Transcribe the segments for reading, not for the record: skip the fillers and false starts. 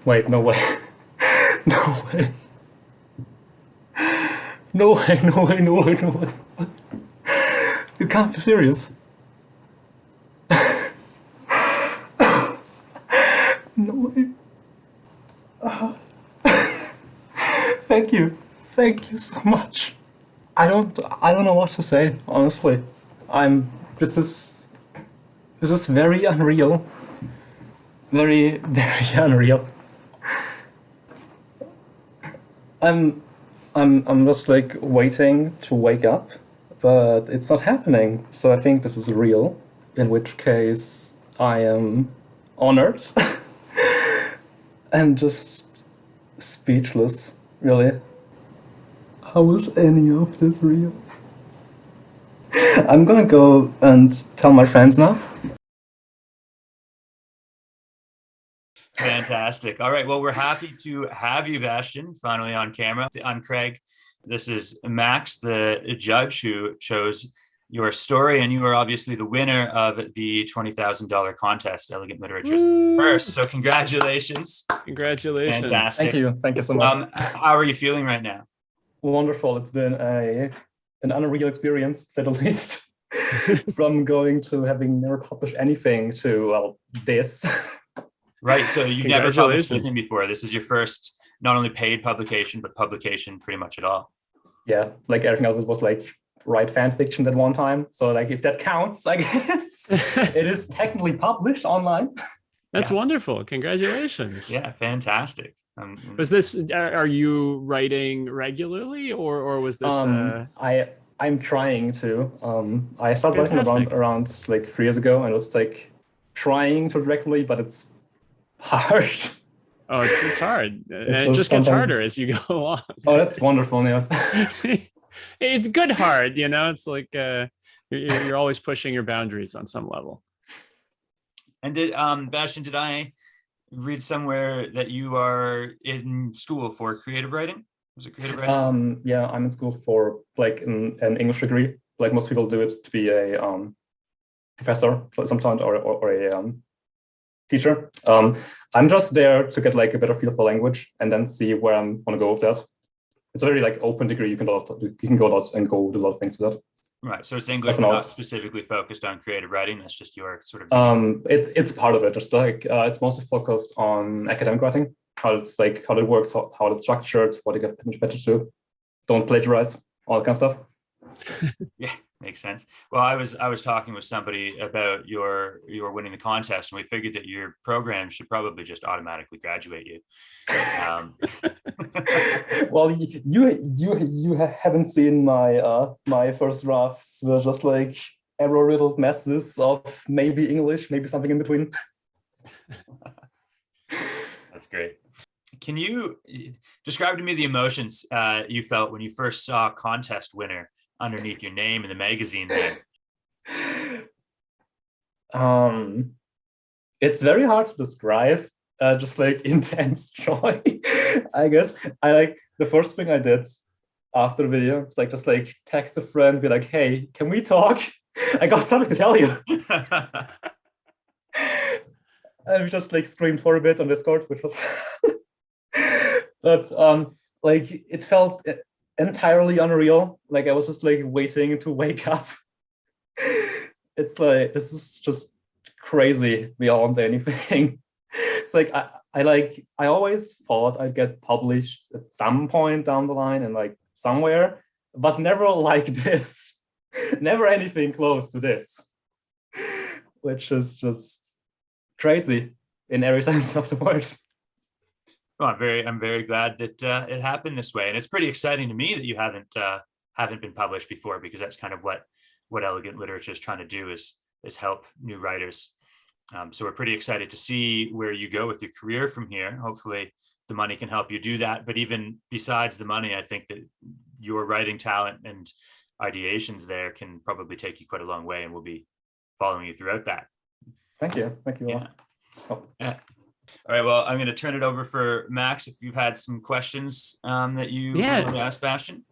Wait, no way. No way. No way, no way, no way, no way. You can't be serious. No way. Thank you. Thank you so much. I don't know what to say, honestly. I'm this is very unreal. Very, very unreal. I'm I'm just like waiting to wake up, but it's not happening. So I think this is real, in which case I am honored and just speechless, really. How is any of this real? I'm gonna go and tell my friends now. Fantastic. All right. Well, we're happy to have you, Bastian, finally on camera. I'm Craig. This is Max, the judge who chose your story, and you are obviously the winner of the $20,000 contest, Elegant Literature's first. So congratulations. Congratulations. Fantastic. Thank you. Thank you so much. How are you feeling right now? Wonderful. It's been an unreal experience, to say the least. From going to having never published anything to, well, this. Right. So you've never published Congratulations. anything before. This is your first, not only paid publication, but publication pretty much at all. Yeah, like everything else, it was like write fan fiction at one time. So like if that counts, I guess it is technically published online. That's Yeah. wonderful. Congratulations. Yeah, fantastic. Was this, are you writing regularly or was this, I'm trying to. I started writing Fantastic. around like 3 years ago, and was like trying to regularly, but it's hard. oh, it's hard. And it just just gets sometimes- harder as you go along. Oh, that's wonderful news. It's good hard, you know, it's like you're always pushing your boundaries on some level. And did Bastian, did I read somewhere that you are in school for creative writing? Was it creative writing? Yeah, I'm in school for like an English degree. Like most people do it to be a professor sometimes, or a teacher. I'm just there to get like a better feel for language and then see where I want to go with that. It's a very like open degree. You can go a lot and go do a lot of things with that. Right. So it's English, but not specifically focused on creative writing. That's just your sort of. It's part of it. Just like it's mostly focused on academic writing, how it works, how it's structured, what you get better to. Don't plagiarize, all that kind of stuff. Yeah, makes sense. Well, I was talking with somebody about your winning the contest, and we figured that your program should probably just automatically graduate you. Well, you haven't seen my first drafts. Were just like error-riddled messes of maybe English, maybe something in between. That's great. Can you describe to me the emotions you felt when you first saw contest winner underneath your name in the magazine there? It's very hard to describe. Just like intense joy, I guess. I like the first thing I did after the video was like just like text a friend, be like, "Hey, can we talk? I got something to tell you." And we just like screamed for a bit on Discord, which was, but like it felt entirely unreal. Like I was just like waiting to wake up. It's like this is just crazy beyond anything. It's like I always thought I'd get published at some point down the line and like somewhere, but never like this. Never anything close to this, which is just crazy in every sense of the word. Well, I'm very glad that it happened this way, and it's pretty exciting to me that you haven't been published before, because that's kind of what Elegant Literature is trying to do is help new writers. So we're pretty excited to see where you go with your career from here. Hopefully the money can help you do that. But even besides the money, I think that your writing talent and ideations there can probably take you quite a long way, and we'll be following you throughout that. Thank you. Thank you all. Yeah. Oh. Yeah. All right. Well, I'm going to turn it over for Max if you've had some questions that you want to ask Bastian.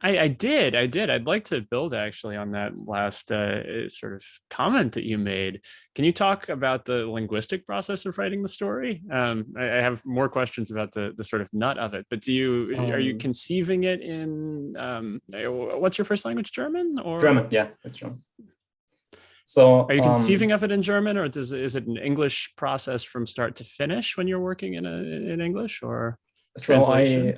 I did. I'd like to build actually on that last sort of comment that you made. Can you talk about the linguistic process of writing the story? I have more questions about the sort of nut of it, but are you conceiving it in what's your first language, German or German? Yeah, it's German. So are you conceiving of it in German, or is it an English process from start to finish when you're working in English, or translation?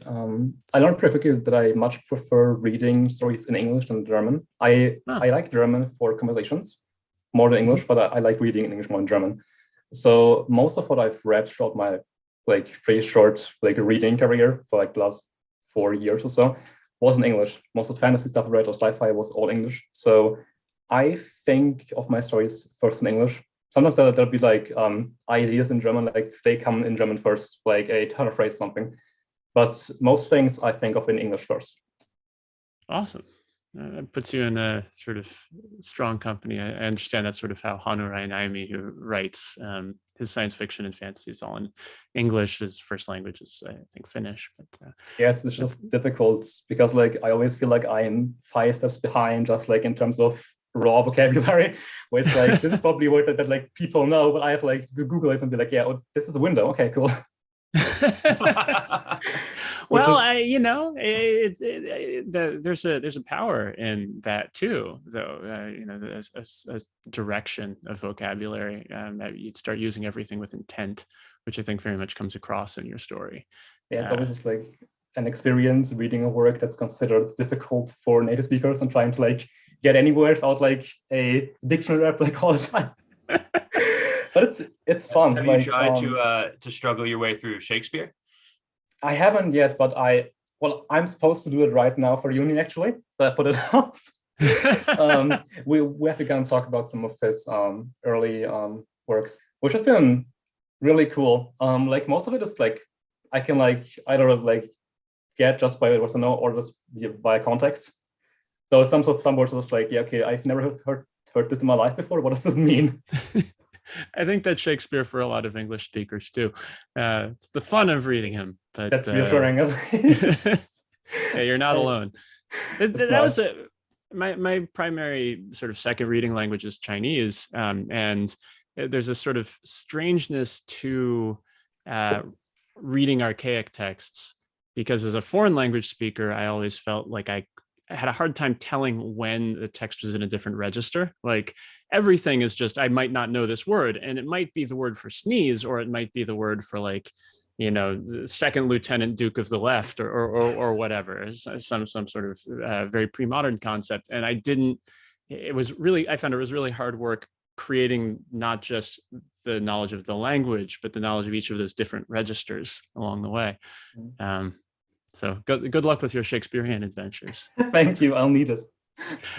I learned pretty quickly that I much prefer reading stories in English than German. I like German for conversations more than English, but I like reading in English more than German. So most of what I've read throughout my like pretty short like reading career for like the last 4 years or so was in English. Most of the fantasy stuff I read or sci-fi was all English. So I think of my stories first in English. Sometimes there'll be like ideas in German, like they come in German first, like a turn of phrase, something. But most things I think of in English first. Awesome. That puts you in a sort of strong company. I understand that's sort of how Hanurai Naimi, who writes his science fiction and fantasy, is all in English. His first language is, I think, Finnish. But yes, it's just difficult because like I always feel like I'm 5 steps behind, just like in terms of raw vocabulary, where it's like this is probably a word that like people know, but I have like to Google it and be like, yeah, oh, this is a window. Okay, cool. Well, there's a power in that too, though. There's a direction of vocabulary that you'd start using everything with intent, which I think very much comes across in your story. Yeah, it's always just like an experience reading a work that's considered difficult for native speakers and trying to like get anywhere without like a dictionary app like all the time. But it's fun. Have you tried to struggle your way through Shakespeare? I haven't yet, but I'm supposed to do it right now for uni actually, but I put it off. We have begun to talk about some of his early works, which has been really cool. Like most of it is like I can like either like get just by what I know or just by context. So some words are just like, yeah, okay, I've never heard this in my life before. What does this mean? I think that's Shakespeare for a lot of English speakers too. It's the fun of reading him. But that's reassuring. Yeah, you're not alone. That was my primary sort of second reading language is Chinese, and there's a sort of strangeness to reading archaic texts, because as a foreign language speaker, I always felt like I had a hard time telling when the text was in a different register. Like everything is just, I might not know this word, and it might be the word for sneeze, or it might be the word for like, the second lieutenant Duke of the Left, or whatever, some sort of very pre-modern concept. And I found it was really hard work creating not just the knowledge of the language, but the knowledge of each of those different registers along the way. So good luck with your Shakespearean adventures. Thank you. I'll need it.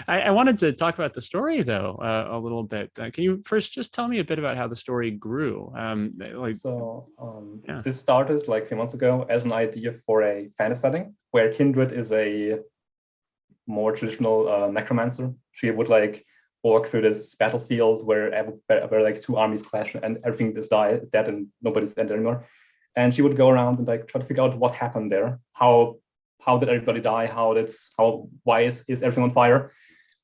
I wanted to talk about the story, though, a little bit. Can you first just tell me a bit about how the story grew? This started like a few months ago as an idea for a fantasy setting where Kindred is a more traditional necromancer. She would like walk through this battlefield where like two armies clash and everything is dead and nobody's dead anymore. And she would go around and like try to figure out what happened there. How did everybody die? Why is everything on fire?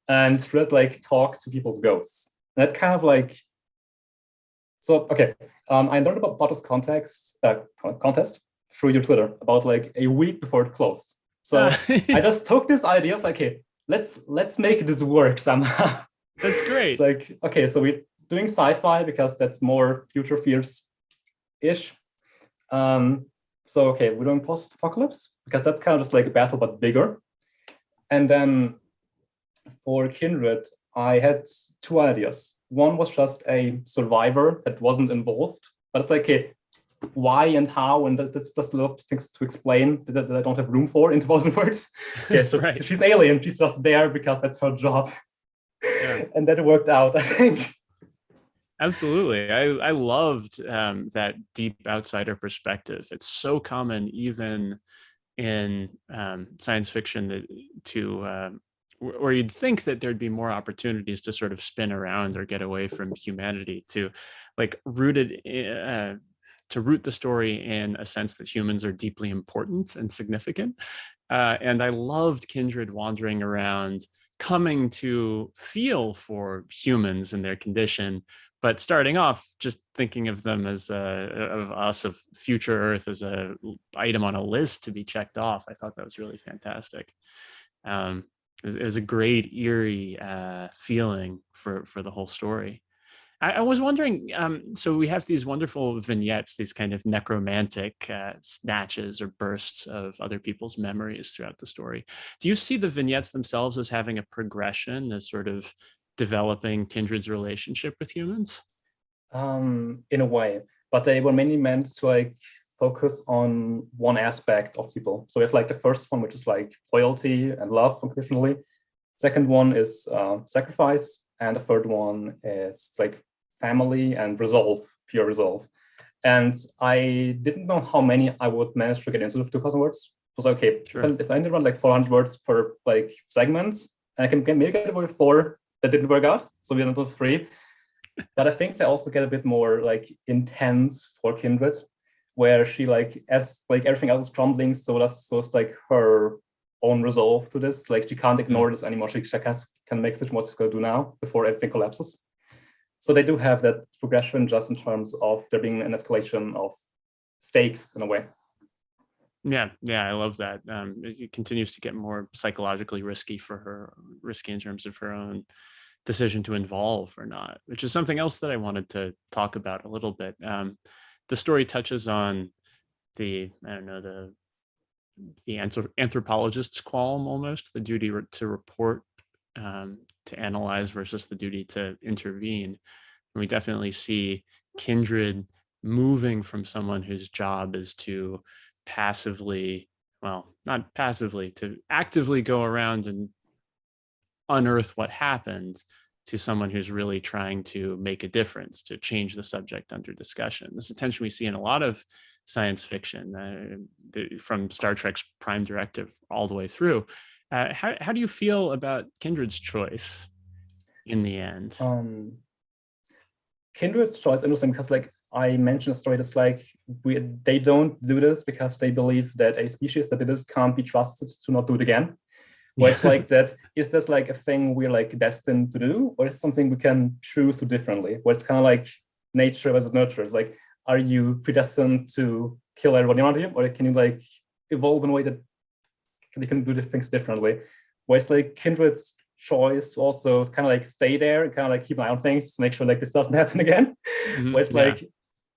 And through that, like talk to people's ghosts. And that kind of like, so okay. I learned about this contest through your Twitter about like a week before it closed. So I just took this idea. I was like, okay, let's make this work somehow. That's great. It's like, okay, so we're doing sci-fi because that's more future fears-ish. So okay, we're doing post-apocalypse because that's kind of just like a battle but bigger. And then for Kindred, I had two ideas. One was just a survivor that wasn't involved, but it's like, okay, why and how, and that's just a lot of things to explain that I don't have room for in 1,000 words. Okay, it's just, right. She's alien, she's just there because that's her job. Yeah. And that worked out, I think. Absolutely. I loved that deep outsider perspective. It's so common even in science fiction where you'd think that there'd be more opportunities to sort of spin around or get away from humanity, to like to root the story in a sense that humans are deeply important and significant. And I loved Kindred wandering around, coming to feel for humans and their condition, but starting off just thinking of them as of future Earth as a item on a list to be checked off. I thought that was really fantastic. It was a great eerie feeling for the whole story. I was wondering, so we have these wonderful vignettes, these kind of necromantic snatches or bursts of other people's memories throughout the story. Do you see the vignettes themselves as having a progression, as sort of developing Kindred's relationship with humans? In a way, but they were mainly meant to like focus on one aspect of people. So we have like the first one, which is like loyalty and love unconditionally. Second one is sacrifice, and the third one is like family and resolve, pure resolve. And I didn't know how many I would manage to get into the 2,000 words. It was like, okay, Sure. if I ended around like 400 words per like segment, and I can maybe get away with 4 that didn't work out, so we're not 3. But I think they also get a bit more like intense for Kindred, where she like, as like everything else is crumbling, so it's like her own resolve to this. Like she can't ignore this anymore. She can make such what she's gonna do now before everything collapses. So they do have that progression just in terms of there being an escalation of stakes in a way. Yeah, I love that. It continues to get more psychologically risky for her, risky in terms of her own decision to involve or not, which is something else that I wanted to talk about a little bit. The story touches on the anthropologist's qualm, almost the duty to report, to analyze versus the duty to intervene. And we definitely see Kindred moving from someone whose job is to not passively, to actively go around and unearth what happened, to someone who's really trying to make a difference, to change the subject under discussion. This is a tension we see in a lot of science fiction, from Star Trek's Prime Directive all the way through. How do you feel about Kindred's choice in the end? Kindred's choice is interesting because, like I mentioned, a story that's like they don't do this because they believe that a species that did this can't be trusted to not do it again. Where it's like that, is this like a thing we're like destined to do, or is it something we can choose to differently? Where it's kind of like nature versus nurture. It's like, are you predestined to kill everybody around you, or can you like evolve in a way that you can do the things differently? Where it's like Kindred's choice to also kind of like stay there and kind of like keep an eye on things to make sure like this doesn't happen again. Where it's like,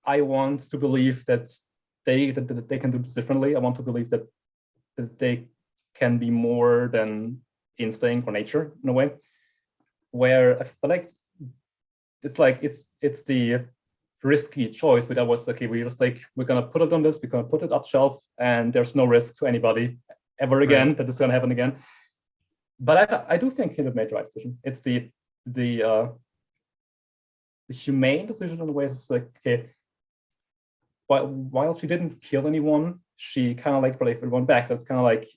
I want to believe that they can do this differently. I want to believe that they can be more than instinct or nature in a way. Where I feel like it's the risky choice, but I was okay, we're gonna put it on this, we're gonna put it up shelf, and there's no risk to anybody ever again that it's gonna happen again. But I do think Kindred made the right decision. It's the humane decision in a way. It's like, okay, while she didn't kill anyone, she kind of like brought everyone back. So it's kind of like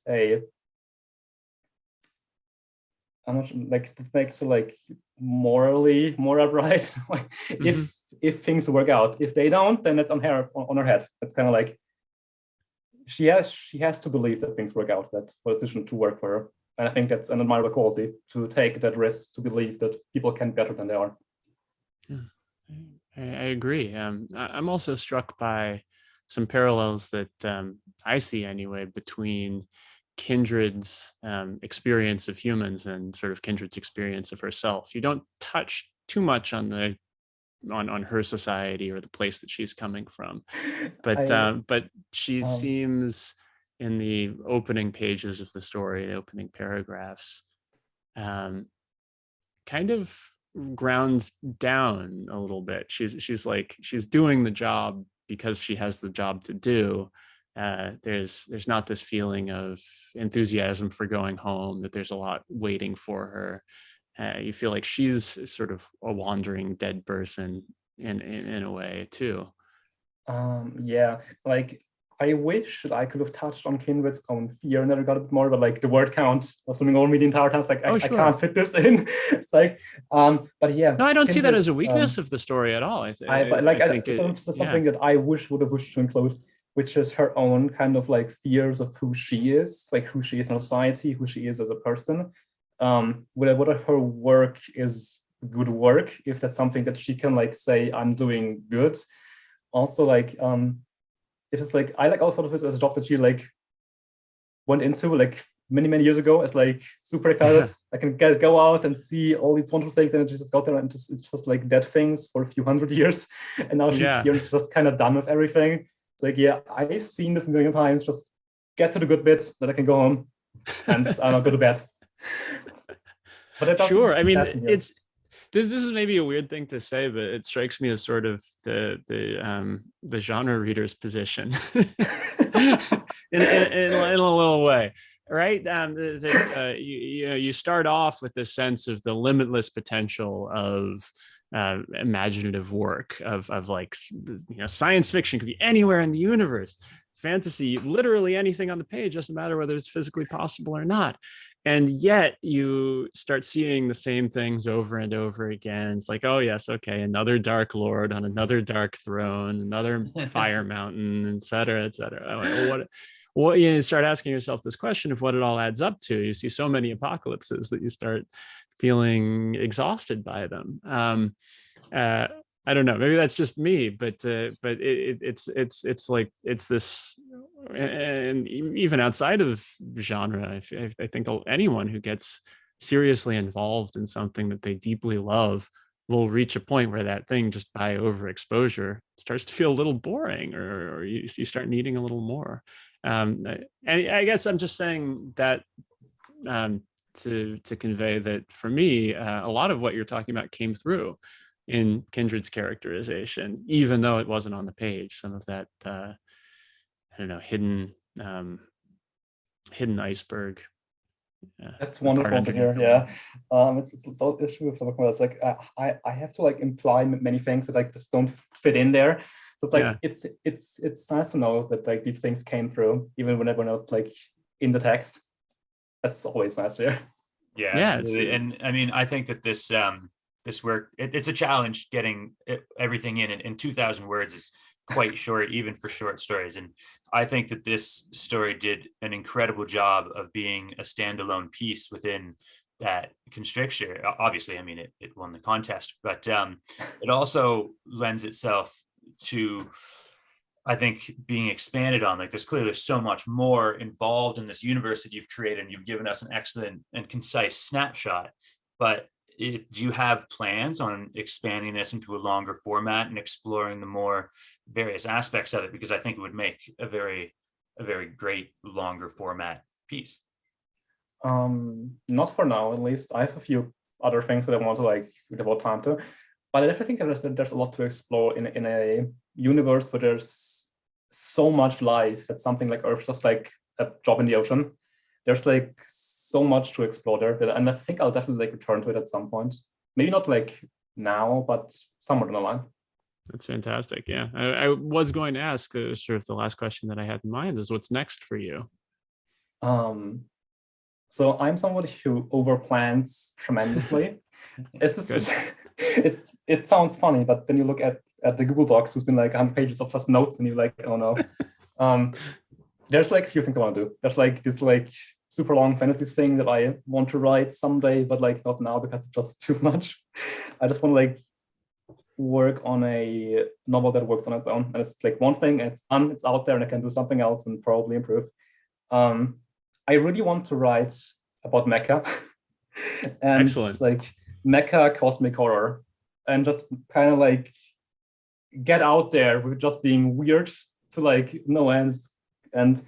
I'm not sure, like it makes her like morally more upright. if things work out, if they don't, then it's on her head. It's kind of like she has to believe that things work out, that for the decision to work for her. And I think that's an admirable quality, to take that risk, to believe that people can be better than they are. Yeah, I agree. I'm also struck by some parallels that I see anyway between Kindred's experience of humans and sort of Kindred's experience of herself. You don't touch too much on her society or the place that she's coming from, but she seems, in the opening pages of the story, the opening paragraphs, kind of grounds down a little bit. She's doing the job because she has the job to do. There's not this feeling of enthusiasm for going home, that there's a lot waiting for her. You feel like she's sort of a wandering dead person in a way too. Yeah, like I wish that I could have touched on Kindred's own fear and never got a bit more, but like the word count was something over me the entire time. It's like, I can't fit this in. It's like, but yeah. No, I don't see that as a weakness of the story at all. I think it's something that I wish to include. which is her own kind of like fears of who she is, like who she is in society, who she is as a person, whether her work is good work, if that's something that she can like say, I'm doing good. Also, like, if it's like, I like also thought of it as a job that she like went into like many years ago as like super excited. I can go out and see all these wonderful things, and just got there and it's just like dead things for a few hundred years. And now she's here and she's just kind of done with everything. It's like, yeah, I've seen this a million times. Just get to the good bit that I can go home and I'll go to bed. But sure. I mean, it's this is maybe a weird thing to say, but it strikes me as sort of the genre reader's position in a little way, right? You start off with this sense of the limitless potential of imaginative work, of like, science fiction could be anywhere in the universe. Fantasy, literally anything on the page, doesn't matter whether it's physically possible or not. And yet you start seeing the same things over and over again. It's like, oh yes, okay, another dark lord on another dark throne, another fire mountain, et cetera, et cetera. Like, what you start asking yourself this question of what it all adds up to. You see so many apocalypses that you start feeling exhausted by them. I don't know, maybe that's just me, but it's like, it's this, and even outside of genre, I think anyone who gets seriously involved in something that they deeply love will reach a point where that thing, just by overexposure, starts to feel a little boring, or you start needing a little more. And I guess I'm just saying that to convey that for me, a lot of what you're talking about came through in Kindred's characterization, even though it wasn't on the page. Some of that, I don't know, hidden iceberg. That's wonderful to hear. Yeah, it's all issue with it's like I have to like imply many things that like just don't fit in there. So it's like it's nice to know that like these things came through, even when they were not like in the text. That's always nice to hear. Yeah, absolutely. And I mean, I think that this this work, it's a challenge getting everything in 2,000 words is quite short, even for short stories. And I think that this story did an incredible job of being a standalone piece within that constricture. Obviously, I mean, it won the contest, but it also lends itself to, I think, being expanded on. Like, there's clearly so much more involved in this universe that you've created, and you've given us an excellent and concise snapshot. But do you have plans on expanding this into a longer format and exploring the more various aspects of it? Because I think it would make a very great longer format piece. Not for now, at least. I have a few other things that I want to like devote time to, but I definitely think there's a lot to explore in a universe where there's so much life that something like Earth's just like a drop in the ocean. There's like so much to explore there, and I think I'll definitely like return to it at some point. Maybe not like now, but somewhere down the line. That's fantastic. Yeah, I was going to ask sort of the last question that I had in mind is, what's next for you? So I'm somebody who overplans tremendously. It sounds funny, but then you look at the Google Docs, who's been like 100 pages of just notes, and you're like, oh no. There's like a few things I want to do. There's like this like super long fantasies thing that I want to write someday, but like not now because it's just too much. I just want to like work on a novel that works on its own, and it's like one thing, and it's done, it's out there, and I can do something else and probably improve. I really want to write about mecha and Excellent. like mecha cosmic horror, and just kind of like get out there with just being weird to like no end. And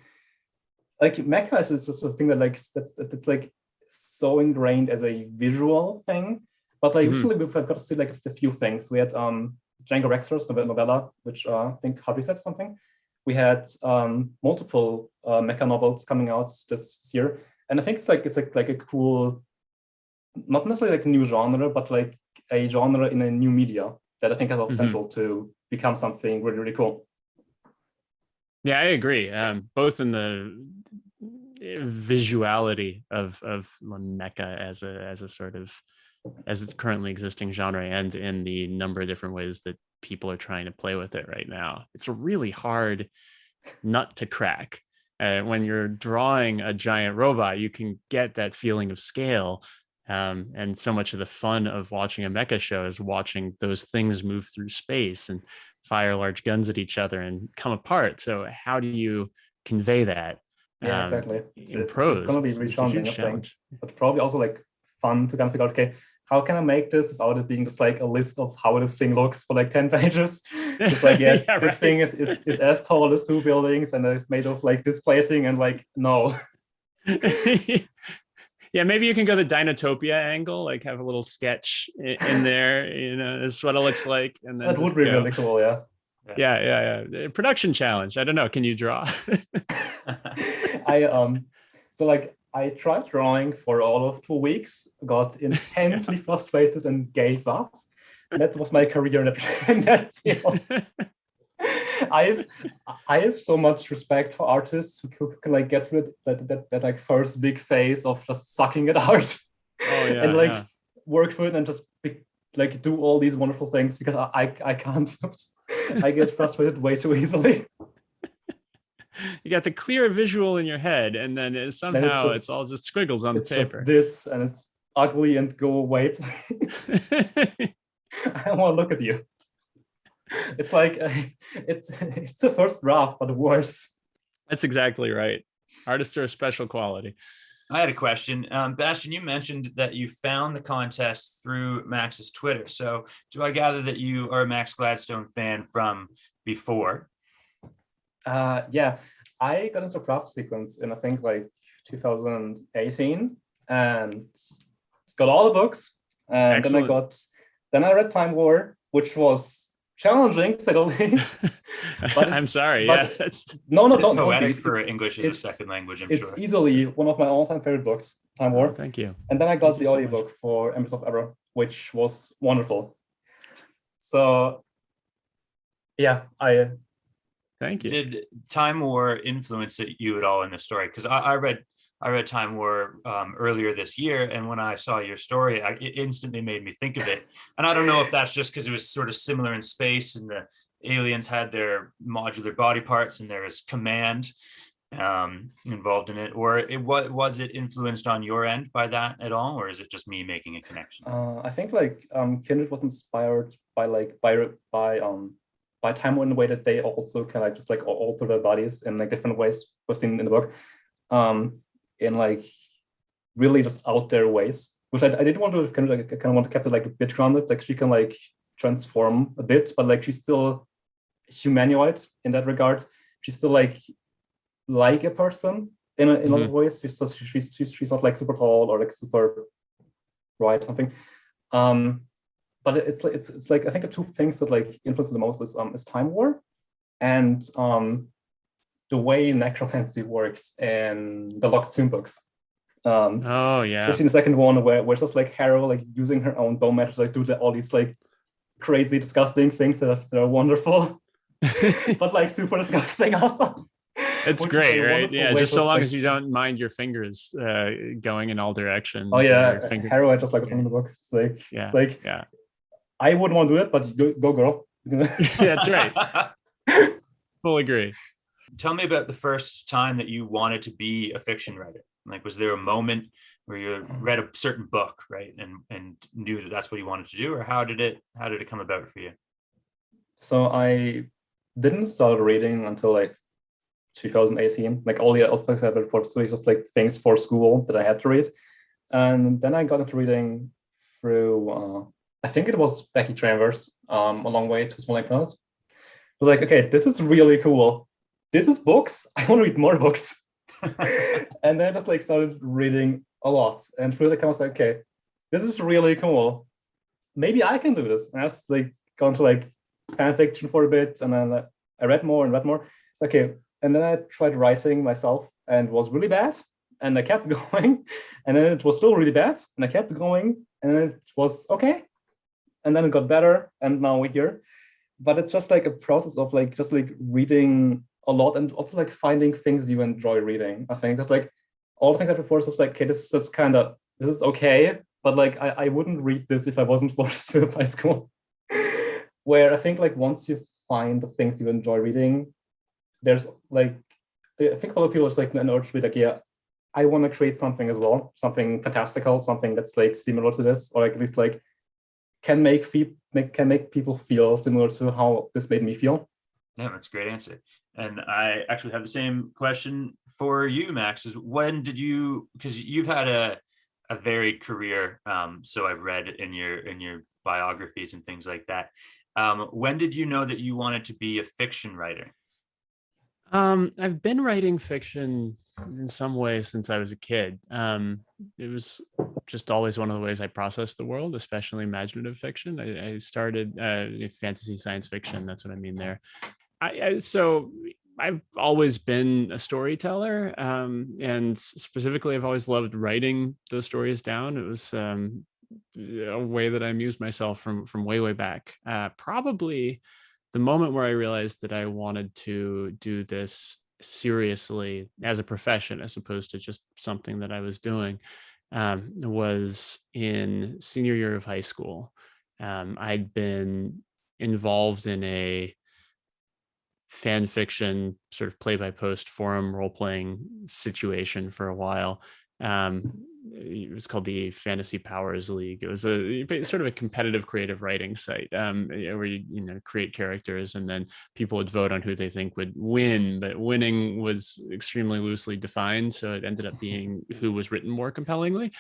like mecha is just a thing that like that's like so ingrained as a visual thing. But like recently we've got to see like a few things. We had Django Rexter's novella, which I think Harvey said something. We had multiple mecha novels coming out this year, and I think it's like a cool, not necessarily like a new genre, but like a genre in a new media that I think has a potential to become something really cool. Yeah, I agree. Both in the visuality of mecha as a sort of, as it's currently existing genre, and in the number of different ways that people are trying to play with it right now. It's a really hard nut to crack. When you're drawing a giant robot, you can get that feeling of scale. And so much of the fun of watching a mecha show is watching those things move through space and fire large guns at each other and come apart. So how do you convey that? Yeah, exactly. In prose, it's gonna be really it's a huge challenging, I think. challenge. But probably also like fun to kind of figure out, okay, how can I make this without it being just like a list of how this thing looks for like 10 pages? Just like, yeah, Yeah, this right. thing is as tall as 2 buildings and it's made of like this plating, and like, no. Yeah, maybe you can go the Dinotopia angle, like have a little sketch in there, this is what it looks like. And then That would be really cool, yeah. Yeah. Production challenge. I don't know. Can you draw? So like I tried drawing for all of 2 weeks, got intensely frustrated and gave up. That was my career in that field. I have so much respect for artists who can like get through that like first big phase of just sucking it out. And like work through it and just like do all these wonderful things, because I can't. I get frustrated way too easily. You got the clear visual in your head, and then somehow it's all just squiggles on the paper. Just this, and it's ugly, and go away, please. I don't want to look at you. It's like it's the first draft, but worse. That's exactly right. Artists are a special quality. I had a question. Bastian, you mentioned that you found the contest through Max's Twitter. So do I gather that you are a Max Gladstone fan from before? Yeah, I got into craft sequence in I think like 2018 and got all the books. And then I read Time War, which was challenging to say the least. I'm sorry. Yeah, no, don't. Poetic for English as a second language, I'm sure. It's easily one of my all-time favorite books, Time War. Thank you. And then I got the audiobook for Empress of Forever, which was wonderful. So, yeah, Thank you. Did Time War influence you at all in the story? Because I read Time War earlier this year, and when I saw your story, it instantly made me think of it. And I don't know if that's just because it was sort of similar in space, and the aliens had their modular body parts, and there was command involved in it, or was it influenced on your end by that at all, or is it just me making a connection? I think like Kindred was inspired by Time War in the way that they also can like just like alter their bodies in like different ways was seen in the book. In like really just out there ways, which I didn't want to kind of want to keep it like a bit grounded. Like she can like transform a bit, but like she's still humanoid in that regard. She's still like a person in a lot of ways. She's not like super tall or like super bright or something. But it's like I think the 2 things that like influence the most is Time War and the way necromancy works in the Locked Tomb books. Especially in the second one where it's just like Harrow like using her own bone metal to like do all these like crazy, disgusting things that are wonderful, but like super disgusting also. It's great, right? Yeah, just so long as you don't mind your fingers going in all directions. Oh yeah, Harrow I just like from the book. It's like I wouldn't want to do it, but go girl. That's right. Full agree. Tell me about the first time that you wanted to be a fiction writer. Like, was there a moment where you read a certain book, right, and knew that that's what you wanted to do, or how did it come about for you? So I didn't start reading until like 2018. Like all the other books I read for school, just like things for school that I had to read, and then I got into reading through. I think it was Becky Travers, A Long Way to Small Encounters. I was like, okay, this is really cool. This is books. I want to read more books. And then I just like started reading a lot. And through the I was like, okay, this is really cool. Maybe I can do this. And I was like gone to like fan fiction for a bit. And then I read more and read more. It's okay. And then I tried writing myself and it was really bad. And I kept going. And then it was still really bad. And I kept going. And then it was okay. And then it got better, and now we're here. But it's just like a process of like just like reading a lot and also like finding things you enjoy reading. I think that's like all the things I before is just like, okay, this is just this is okay, but like I wouldn't read this if I wasn't forced to by school. Where I think like once you find the things you enjoy reading, there's like, I think a lot of people just like an urge to be like, yeah, I want to create something as well, something fantastical, something that's like similar to this, or like at least like can make people feel similar to how this made me feel. Yeah, that's a great answer. And I actually have the same question for you, Max. Is when did you, because you've had a varied career, so I've read in your biographies and things like that. When did you know that you wanted to be a fiction writer? I've been writing fiction in some ways since I was a kid. It was just always one of the ways I process the world, especially imaginative fiction. I started fantasy science fiction. That's what I mean there. So I've always been a storyteller, and specifically, I've always loved writing those stories down. It was a way that I amused myself from way back. Probably the moment where I realized that I wanted to do this seriously as a profession, as opposed to just something that I was doing, was in senior year of high school. I'd been involved in a fan fiction sort of play-by-post forum role-playing situation for a while. It was called the Fantasy Powers League. It was a sort of a competitive creative writing site, where you create characters and then people would vote on who they think would win, but winning was extremely loosely defined, so it ended up being who was written more compellingly.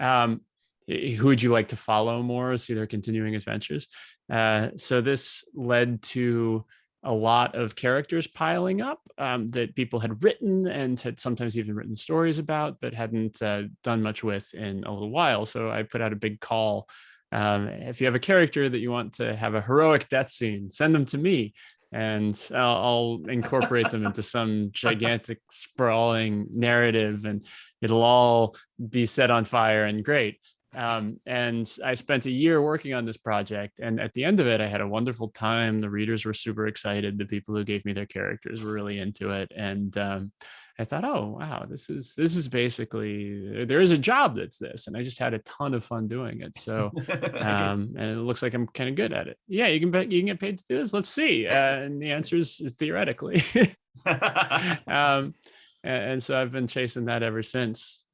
Who would you like to follow more, see their continuing adventures? So this led to a lot of characters piling up that people had written and had sometimes even written stories about, but hadn't done much with in a little while. So I put out a big call. If you have a character that you want to have a heroic death scene, send them to me, and I'll incorporate them into some gigantic sprawling narrative, and it'll all be set on fire and great. And I spent a year working on this project, and at the end of it, I had a wonderful time. The readers were super excited. The people who gave me their characters were really into it, and I thought, oh wow, this is basically, there is a job that's this, and I just had a ton of fun doing it. So, and it looks like I'm kind of good at it. Yeah, you can get paid to do this. Let's see, and the answer is theoretically. And so I've been chasing that ever since.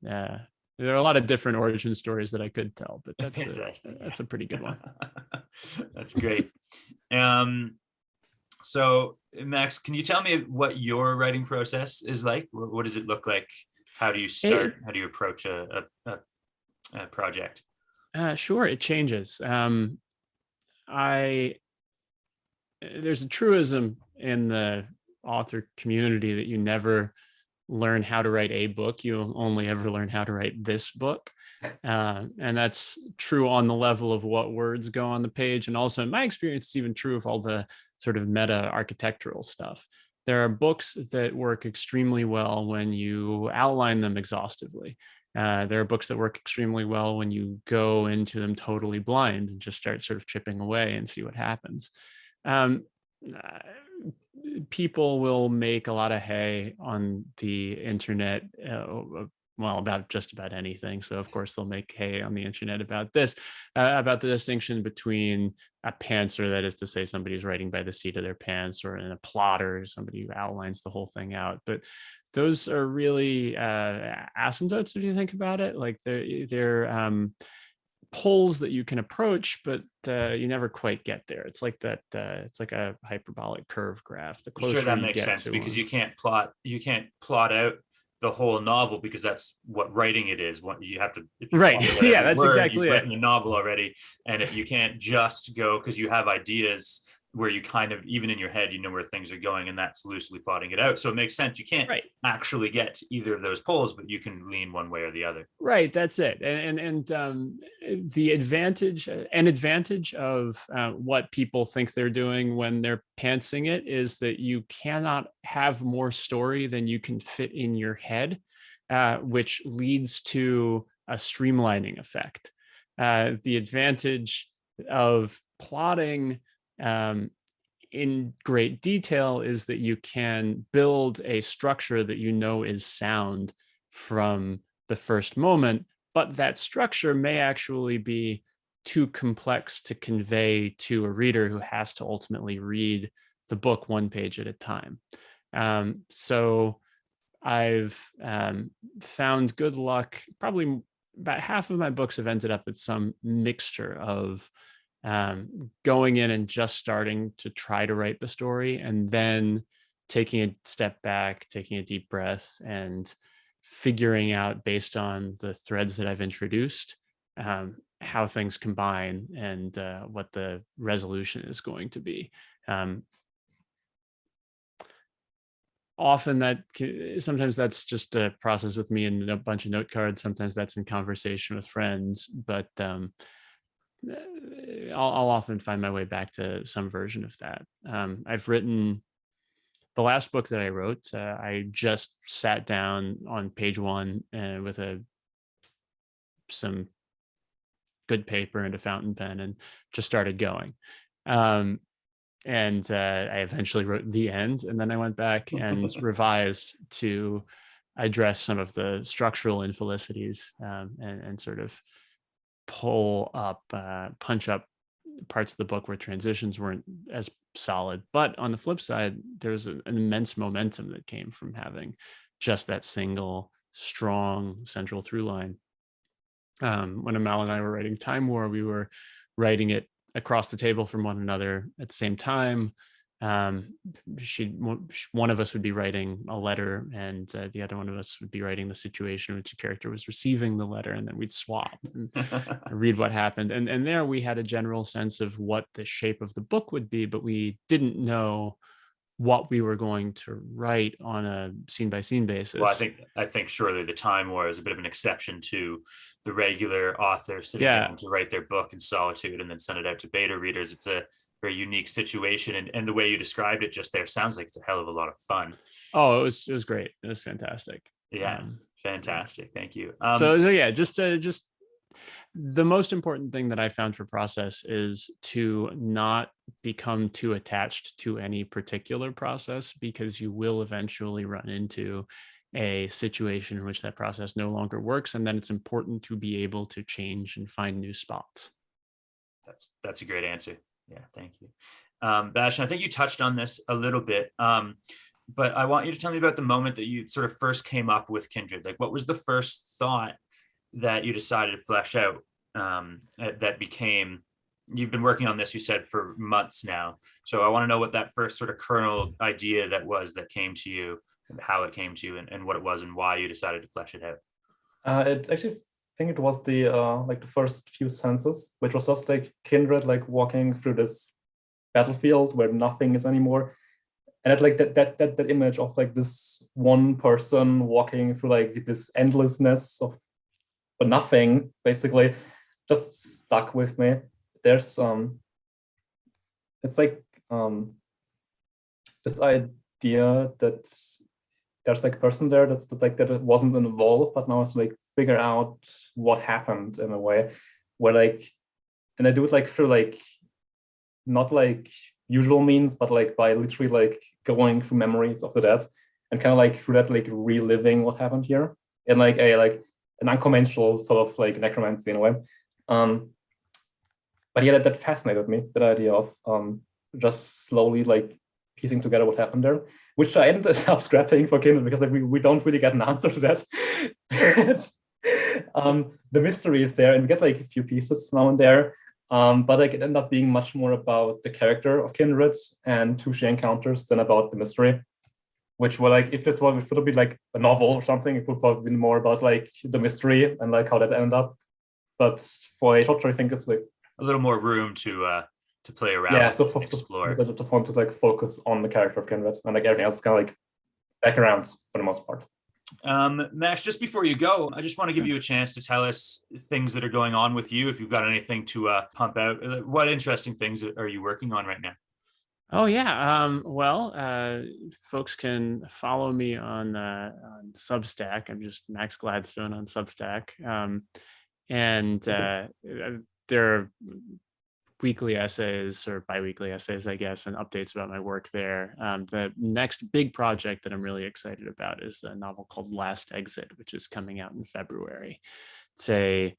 There are a lot of different origin stories that I could tell, but that's a pretty good one. That's great. So Max, can you tell me what your writing process is like? What does it look like? How do you start? How do you approach a project? Sure, it changes. There's a truism in the author community that you never learn how to write a book, you only ever learn how to write this book. And that's true on the level of what words go on the page. And also in my experience, it's even true of all the sort of meta architectural stuff. There are books that work extremely well when you outline them exhaustively. There are books that work extremely well when you go into them totally blind and just start sort of chipping away and see what happens. People will make a lot of hay on the internet, well, about just about anything. So of course they'll make hay on the internet about this, about the distinction between a pantser, that is to say somebody who's writing by the seat of their pants, or in a plotter, somebody who outlines the whole thing out. But those are really asymptotes if you think about it. Like they're poles that you can approach, but you never quite get there. It's like that. It's like a hyperbolic curve graph. The closer, sure, that makes sense, because you can't plot out the whole novel, because that's what writing it is. What you have to, right? Yeah, that's exactly it. You've written the novel already, and if you can't just go because you have ideas where you kind of, even in your head, you know where things are going, and that's loosely plotting it out. So it makes sense. You can't actually get to either of those poles, but you can lean one way or the other. Right. That's it. And the advantage of what people think they're doing when they're pantsing it is that you cannot have more story than you can fit in your head, which leads to a streamlining effect. The advantage of plotting in great detail is that you can build a structure that you know is sound from the first moment, but that structure may actually be too complex to convey to a reader who has to ultimately read the book one page at a time. So I've found good luck. Probably about half of my books have ended up with some mixture of going in and just starting to try to write the story, and then taking a step back, taking a deep breath, and figuring out, based on the threads that I've introduced, how things combine and what the resolution is going to be. Often sometimes that's just a process with me and a bunch of note cards. Sometimes that's in conversation with friends, but I'll often find my way back to some version of that. I've written the last book that I wrote. I just sat down on page one with some good paper and a fountain pen and just started going. And I eventually wrote the end, and then I went back and revised to address some of the structural infelicities and sort of punch up parts of the book where transitions weren't as solid. But on the flip side, there's an immense momentum that came from having just that single strong central through line. When Amal and I were writing Time War, we were writing it across the table from one another at the same time. One of us would be writing a letter, and the other one of us would be writing the situation in which the character was receiving the letter, and then we'd swap and read what happened. And there we had a general sense of what the shape of the book would be, but we didn't know what we were going to write on a scene by scene basis. Well, I think surely the Time War is a bit of an exception to the regular author sitting down to write their book in solitude and then send it out to beta readers. It's a very unique situation, and the way you described it just there sounds like it's a hell of a lot of fun. Oh, it was great. It was fantastic. Yeah, fantastic. Thank you. So yeah, just the most important thing that I found for process is to not become too attached to any particular process, because you will eventually run into a situation in which that process no longer works, and then it's important to be able to change and find new spots. That's a great answer. Yeah, thank you. Bastian, I think you touched on this a little bit, but I want you to tell me about the moment that you sort of first came up with Kindred. Like, what was the first thought that you decided to flesh out that became, you've been working on this, you said, for months now. So I want to know what that first sort of kernel idea that came to you, and how it came to you, and what it was and why you decided to flesh it out. It actually, I think it was the like the first few sentences, which was just like Kindred like walking through this battlefield where nothing is anymore. And it's like that image of like this one person walking through like this endlessness of nothing, basically, just stuck with me. There's it's like this idea that there's like a person there that's like that it wasn't involved, but now it's like figure out what happened in a way where like, and I do it like through like not like usual means, but like by literally like going through memories of the dead and kind of like through that like reliving what happened here in like an unconventional sort of like necromancy in a way. But yeah, that fascinated me, that idea of just slowly like piecing together what happened there, which I ended up scrapping for Kindred because like we don't really get an answer to that. The mystery is there, and we get like a few pieces now and there, but like it ended up being much more about the character of Kindred and who she encounters than about the mystery. Which were like, if this would be like a novel or something, it would probably be more about like the mystery and like how that ended up. But for a short story, I think it's like a little more room to play around. Yeah, so explore. I just want to like focus on the character of Kindred, and like everything else is kind of like background for the most part. Max, just before you go, I just want to give you a chance to tell us things that are going on with you. If you've got anything to pump out, what interesting things are you working on right now? Oh yeah. Folks can follow me on Substack. I'm just Max Gladstone on Substack. And there are weekly essays or biweekly essays, I guess, and updates about my work there. The next big project that I'm really excited about is a novel called Last Exit, which is coming out in February. It's a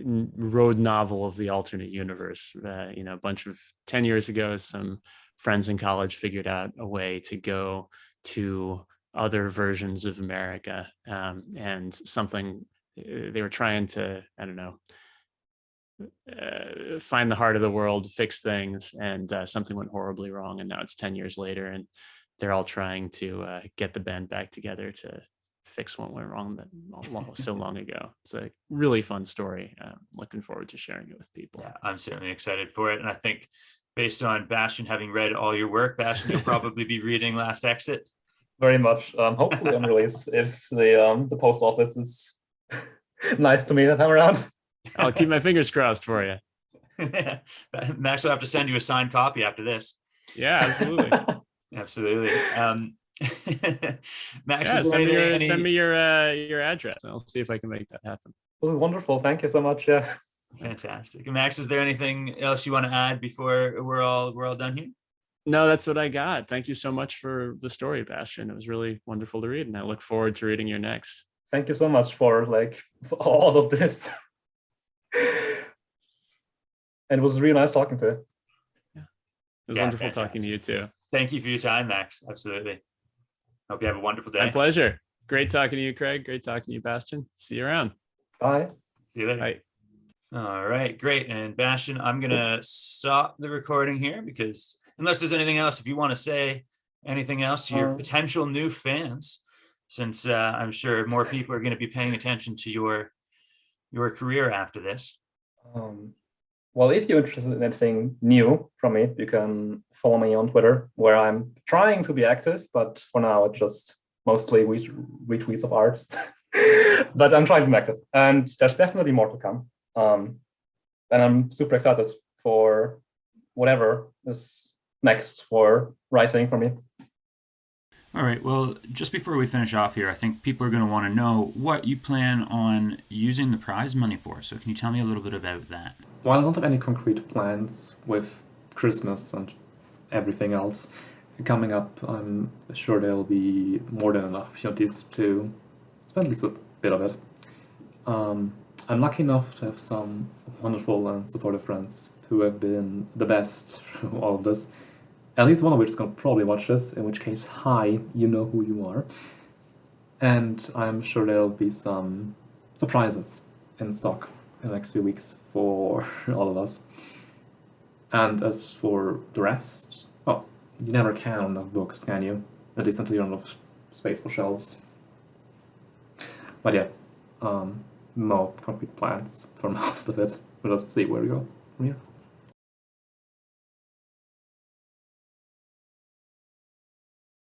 road novel of the alternate universe. A bunch of 10 years ago, some friends in college figured out a way to go to other versions of America, and something they were trying to, I don't know, find the heart of the world, fix things, and something went horribly wrong. And now it's 10 years later, and they're all trying to get the band back together to fix what went wrong so long ago. It's a really fun story. Looking forward to sharing it with people. Yeah, I'm certainly excited for it. And I think based on Bastian having read all your work, Bastian, you'll probably be reading Last Exit. Very much. Hopefully on release, if the post office is nice to me that time around. I'll keep my fingers crossed for you. Max will have to send you a signed copy after this. Yeah, absolutely. Absolutely. Max, yeah, send me your address, and I'll see if I can make that happen. Oh, wonderful. Thank you so much. Yeah. Fantastic. Max, is there anything else you want to add before we're all done here? No, that's what I got. Thank you so much for the story, Bastian. It was really wonderful to read, and I look forward to reading your next. Thank you so much for all of this. And it was really nice talking to you. Yeah. It was wonderful talking to you too. Thank you for your time, Max. Absolutely. Hope you have a wonderful day. My pleasure. Great talking to you, Craig. Great talking to you, Bastian. See you around. Bye. See you later. Bye. All right, great. And Bastian, I'm going to stop the recording here because unless there's anything else, if you want to say anything else to your potential new fans, since I'm sure more people are going to be paying attention to your career after this. Well, if you're interested in anything new from me, you can follow me on Twitter, where I'm trying to be active, but for now it's just mostly retweets of art. But I'm trying to be active, and there's definitely more to come. And I'm super excited for whatever is next for writing for me. All right, well, just before we finish off here, I think people are going to want to know what you plan on using the prize money for. So can you tell me a little bit about that? Well, I don't have any concrete plans with Christmas and everything else coming up. I'm sure there'll be more than enough opportunities to spend at least a bit of it. I'm lucky enough to have some wonderful and supportive friends who have been the best through all of this. At least one of which is going to probably watch this, in which case, hi, you know who you are. And I'm sure there'll be some surprises in stock in the next few weeks for all of us. And as for the rest, well, you never can run enough books, can you? At least until you run enough space for shelves. But yeah, no concrete plans for most of it. We'll just see where we go from here.